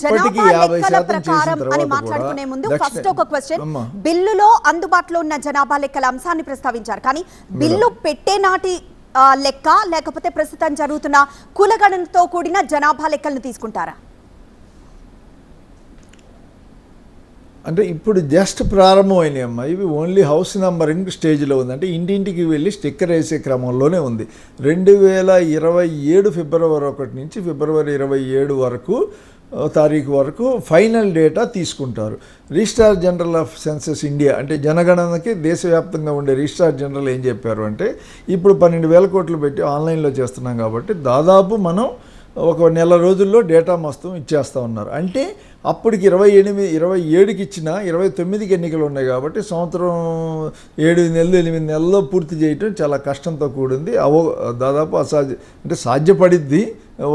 జనాభా లెక్కల ప్రకారం అని మాట్లాడుకునే ముందు ఫస్ట్ ఒక క్వశ్చన్, బిల్లులో అందుబాటులో ఉన్న జనాభా లెక్కల అంశాన్ని ప్రస్తావించారు, కానీ బిల్లు పెట్టే నాటి లెక్క లేకపోతే ప్రస్తుతం జరుగుతున్న కులగణనతో కూడిన జనాభా లెక్కలను తీసుకుంటారా? అంటే ఇప్పుడు జస్ట్ ప్రారంభమైనాయి అమ్మా, ఇవి ఓన్లీ హౌస్ నంబరింగ్ స్టేజ్లో ఉంది. అంటే ఇంటింటికి వెళ్ళి స్టిక్కర్ వేసే క్రమంలోనే ఉంది. 2027 ఫిబ్రవరి 1 నుంచి ఫిబ్రవరి 27 వరకు తారీఖు వరకు ఫైనల్ డేటా తీసుకుంటారు. Registrar general of census India అంటే జనగణనకి దేశవ్యాప్తంగా ఉండే రిజిస్ట్రార్ జనరల్ ఏం చెప్పారు అంటే, ఇప్పుడు 12,000 కోట్లు పెట్టి ఆన్లైన్లో చేస్తున్నాం కాబట్టి దాదాపు మనం ఒక నెల రోజుల్లో డేటా మొత్తం ఇచ్చేస్తూ ఉన్నారు. అంటే అప్పటికి 27కి ఇచ్చిన 29కి ఎన్నికలు ఉన్నాయి కాబట్టి సంవత్సరం 7 నెలలు 8 నెలల్లో పూర్తి చేయటం చాలా కష్టంతో కూడింది. దాదాపు అంటే సాధ్యపడిద్ది.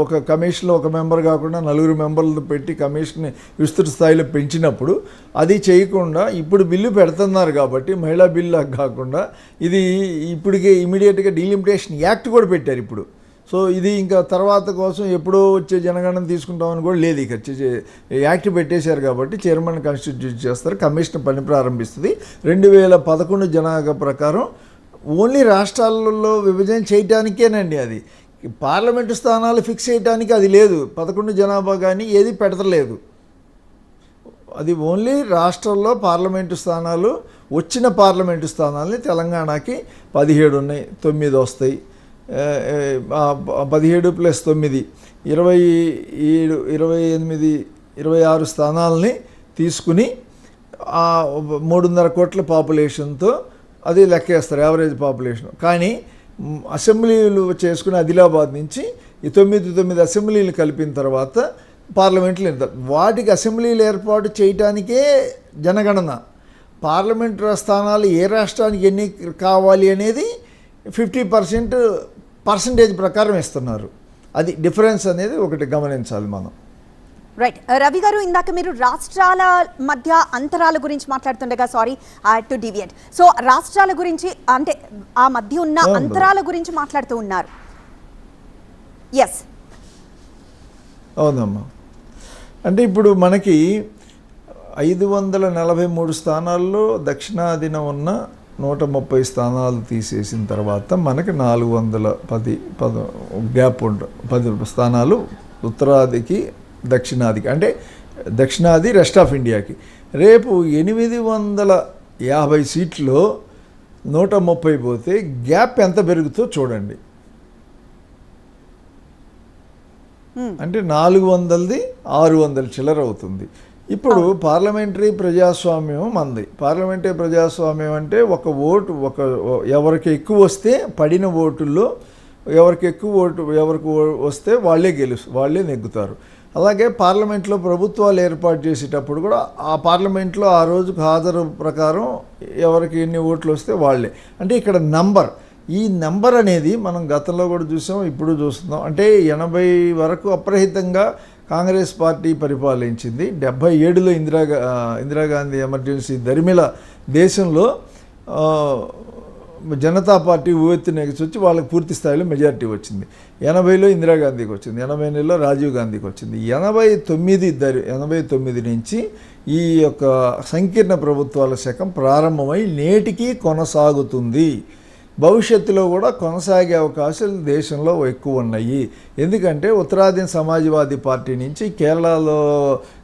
ఒక కమిషన్లో ఒక మెంబర్ కాకుండా 4 మెంబర్లు పెట్టి కమిషన్ విస్తృత స్థాయిలో పెంచినప్పుడు అది చేయకుండా ఇప్పుడు బిల్లు పెడుతున్నారు కాబట్టి మహిళా బిల్లు కాకుండా ఇది ఇప్పటికే ఇమీడియట్గా డీలిమిటేషన్ యాక్ట్ కూడా పెట్టారు ఇప్పుడు. సో ఇది ఇంకా తర్వాత కోసం ఎప్పుడో వచ్చే జనగణన తీసుకుంటామని కూడా లేదు. ఇక యాక్ట్ పెట్టేశారు కాబట్టి చైర్మన్ కాన్స్టిట్యూట్ చేస్తారు, కమిషన్ పని ప్రారంభిస్తుంది. 2011 జనాభా ప్రకారం ఓన్లీ రాష్ట్రాలలో విభజన చేయటానికేనండి. అది పార్లమెంటు స్థానాలు ఫిక్స్ చేయడానికి అది లేదు. 11 జనాభా కానీ ఏది పెడతలేదు. అది ఓన్లీ రాష్ట్రాల్లో పార్లమెంటు స్థానాలు, వచ్చిన పార్లమెంటు స్థానాలని తెలంగాణకి 17 ఉన్నాయి, 9 వస్తాయి. 17 + 9 27, 28, 26 స్థానాలని తీసుకుని 3.5 కోట్ల పాపులేషన్తో అది లెక్కేస్తారు యావరేజ్ పాపులేషన్. కానీ అసెంబ్లీలు చేసుకుని ఆదిలాబాద్ నుంచి ఈ 9 అసెంబ్లీలు కలిపిన తర్వాత పార్లమెంట్లు వాటికి అసెంబ్లీలు ఏర్పాటు చేయటానికే జనగణన. పార్లమెంటు స్థానాలు ఏ రాష్ట్రానికి ఎన్ని కావాలి అనేది 50% ప్రకారం ఇస్తున్నారు. అది డిఫరెన్స్ అనేది ఒకటి గమనించాలి మనం. రైట్ రవి గారు, ఇందాక మీరు రాష్ట్రాల మధ్య అంతరాల గురించి మాట్లాడుతుండగా, సారీ టు డివియేట్, సో రాష్ట్రాల గురించి అంటే ఆ మధ్య ఉన్న అంతరాల గురించి మాట్లాడుతూ ఉన్నారు. ఎస్ అవునమ్మా. అంటే ఇప్పుడు మనకి 543 స్థానాల్లో దక్షిణాదిన ఉన్న 130 స్థానాలు తీసేసిన తర్వాత మనకి 410 గ్యాప్ 10 స్థానాలు ఉత్తరాదికి దక్షిణాదికి, అంటే దక్షిణాది రెస్ట్ ఆఫ్ ఇండియాకి. రేపు 850 సీట్లో 130 పోతే గ్యాప్ ఎంత పెరుగుతో చూడండి. అంటే 400ది 600 చిల్లర అవుతుంది. ఇప్పుడు పార్లమెంటరీ ప్రజాస్వామ్యం మంది. పార్లమెంటరీ ప్రజాస్వామ్యం అంటే ఒక ఓటు ఎవరికి ఎక్కువ వస్తే పడిన ఓటుల్లో ఎవరికి వస్తే వాళ్ళే నెగ్గుతారు. అలాగే పార్లమెంట్లో ప్రభుత్వాలు ఏర్పాటు చేసేటప్పుడు కూడా ఆ పార్లమెంట్లో ఆ రోజుకు హాజరు ప్రకారం ఎవరికి ఎన్ని ఓట్లు వస్తే వాళ్ళే. అంటే ఇక్కడ నంబర్, ఈ నెంబర్ అనేది మనం గతంలో కూడా చూసాం, ఇప్పుడు చూస్తున్నాం. అంటే 80 వరకు అప్రహితంగా కాంగ్రెస్ పార్టీ పరిపాలించింది. 77లో ఇందిరాగాంధీ ఎమర్జెన్సీ దరిమిల దేశంలో జనతా పార్టీ ఉవ్వెత్తున వచ్చి వాళ్ళకి పూర్తి స్థాయిలో మెజారిటీ వచ్చింది. 80లో ఇందిరాగాంధీకి వచ్చింది, 89లో రాజీవ్ గాంధీకి వచ్చింది. 89 నుంచి ఈ యొక్క సంకీర్ణ ప్రభుత్వాల శకం ప్రారంభమై నేటికి కొనసాగుతుంది. భవిష్యత్తులో కూడా కొనసాగే అవకాశాలు దేశంలో ఎక్కువ ఉన్నాయి. ఎందుకంటే ఉత్తరాదిన సమాజ్వాదీ పార్టీ నుంచి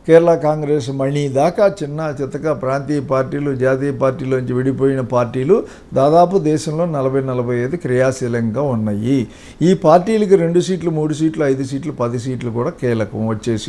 కేరళ కాంగ్రెస్ మణి దాకా చిన్న చితక ప్రాంతీయ పార్టీలు, జాతీయ పార్టీలోంచి విడిపోయిన పార్టీలు దాదాపు దేశంలో 40-45 క్రియాశీలంగా ఉన్నాయి. ఈ పార్టీలకి 2 సీట్లు, 3 సీట్లు, 5 సీట్లు, 10 సీట్లు కూడా కీలకం వచ్చేసి